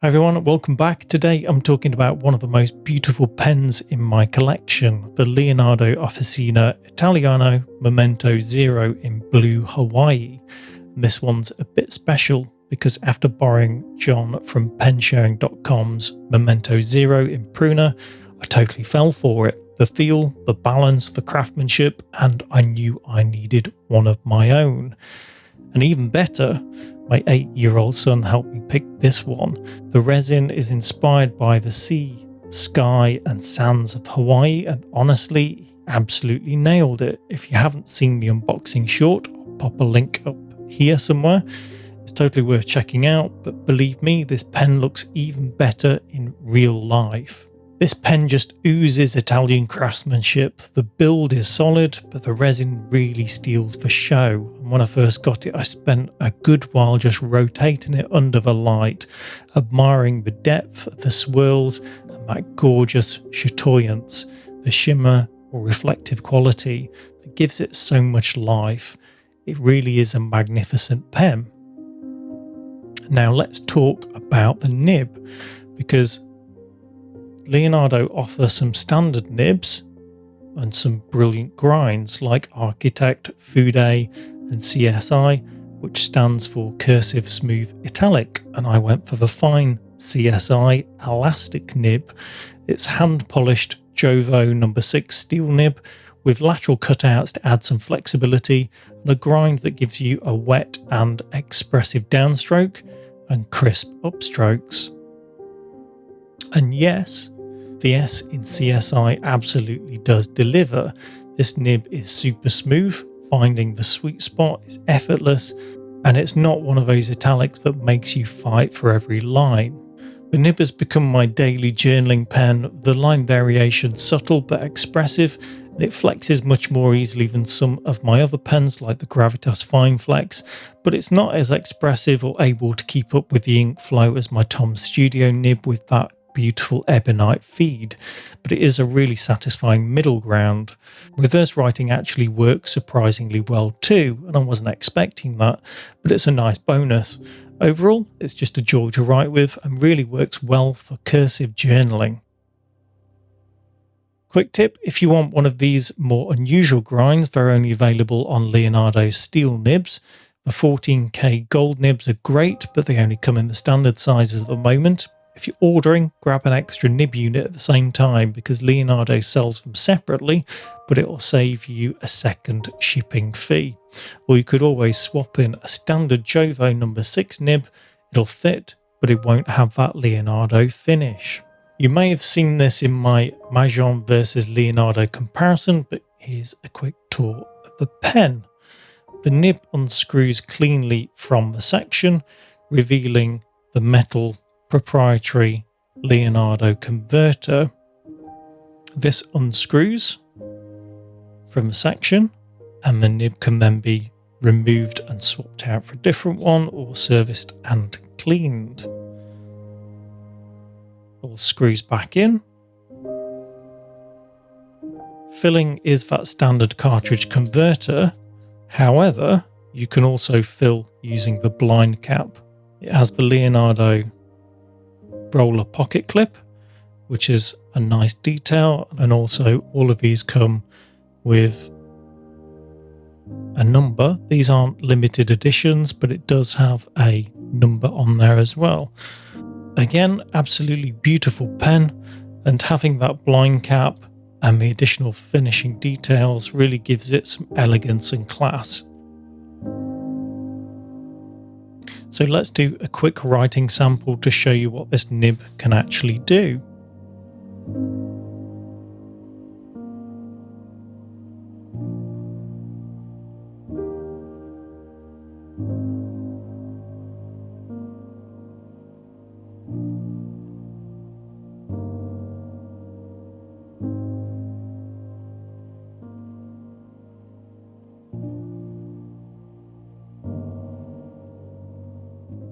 Hi everyone, welcome back. Today I'm talking about one of the most beautiful pens in my collection, the Leonardo Officina Italiano Momento Zero in Blue Hawaii. And this one's a bit special because after borrowing John from Pensharing.com's Momento Zero in Pruna, I totally fell for it. The feel, the balance, the craftsmanship, and I knew I needed one of my own. And even better, my 8-year-old son helped me pick this one. The resin is inspired by the sea, sky and sands of Hawaii, and honestly, he absolutely nailed it. If you haven't seen the unboxing short, I'll pop a link up here somewhere. It's totally worth checking out, but believe me, this pen looks even better in real life. This pen just oozes Italian craftsmanship. The build is solid, but the resin really steals the show. And when I first got it, I spent a good while just rotating it under the light, admiring the depth, the swirls, and that gorgeous chatoyance, the shimmer or reflective quality that gives it so much life. It really is a magnificent pen. Now let's talk about the nib, because Leonardo offers some standard nibs and some brilliant grinds like Architect, Fude and CSI, which stands for Cursive Smooth Italic, and I went for the Fine CSI Elastic nib. It's hand-polished Jovo No. 6 steel nib with lateral cutouts to add some flexibility and a grind that gives you a wet and expressive downstroke and crisp upstrokes. And yes, the S in CSI absolutely does deliver. This nib is super smooth, finding the sweet spot is effortless, and it's not one of those italics that makes you fight for every line. The nib has become my daily journaling pen, the line variation subtle but expressive, and it flexes much more easily than some of my other pens like the Gravitas Fine Flex, but it's not as expressive or able to keep up with the ink flow as my Tom Studio nib with that beautiful ebonite feed, but it is a really satisfying middle ground. Reverse writing actually works surprisingly well too, and I wasn't expecting that, but it's a nice bonus. Overall, it's just a joy to write with and really works well for cursive journaling. Quick tip, if you want one of these more unusual grinds, they're only available on Leonardo's steel nibs. The 14K gold nibs are great, but they only come in the standard sizes at the moment. If you're ordering, grab an extra nib unit at the same time because Leonardo sells them separately, but it will save you a second shipping fee. Or you could always swap in a standard Jovo No. 6 nib. It'll fit, but it won't have that Leonardo finish. You may have seen this in my Mahjong versus Leonardo comparison, but here's a quick tour of the pen. The nib unscrews cleanly from the section, revealing the metal proprietary Leonardo converter. This unscrews from the section and the nib can then be removed and swapped out for a different one or serviced and cleaned. All screws back in. Filling is that standard cartridge converter. However, you can also fill using the blind cap. It has the Leonardo roller pocket clip, which is a nice detail, and also all of these come with a number. These aren't limited editions, but it does have a number on there as well. Again, absolutely beautiful pen, and having that blind cap and the additional finishing details really gives it some elegance and class. So let's do a quick writing sample to show you what this nib can actually do.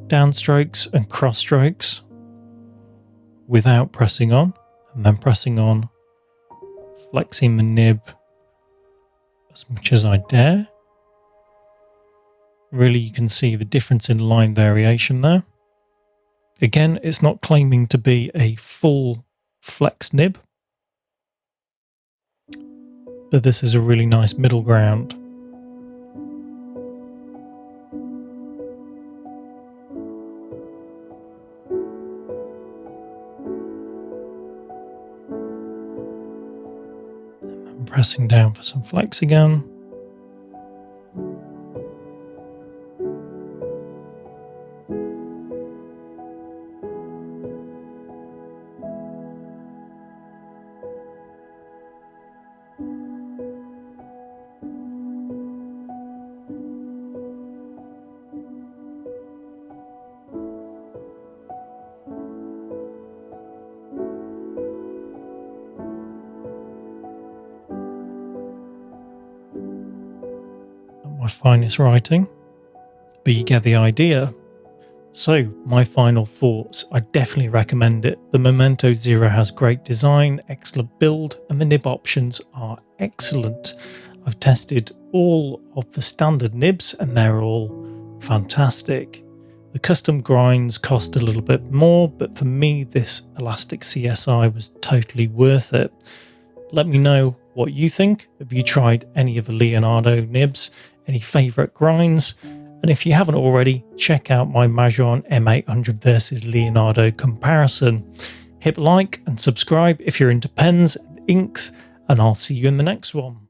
Downstrokes and cross strokes without pressing on, and then pressing on, flexing the nib as much as I dare. Really, you can see the difference in line variation there. Again, it's not claiming to be a full flex nib, but this is a really nice middle ground. I'm pressing down for some flex again. My finest writing, but you get the idea. So my final thoughts, I definitely recommend it. The Momento Zero has great design, excellent build, and the nib options are excellent. I've tested all of the standard nibs and they're all fantastic. The custom grinds cost a little bit more, but for me this Elastic CSI was totally worth it. Let me know what you think. Have you tried any of the Leonardo nibs? Any favourite grinds? And if you haven't already, check out my Majoran M800 versus Leonardo comparison. Hit like and subscribe if you're into pens and inks, and I'll see you in the next one.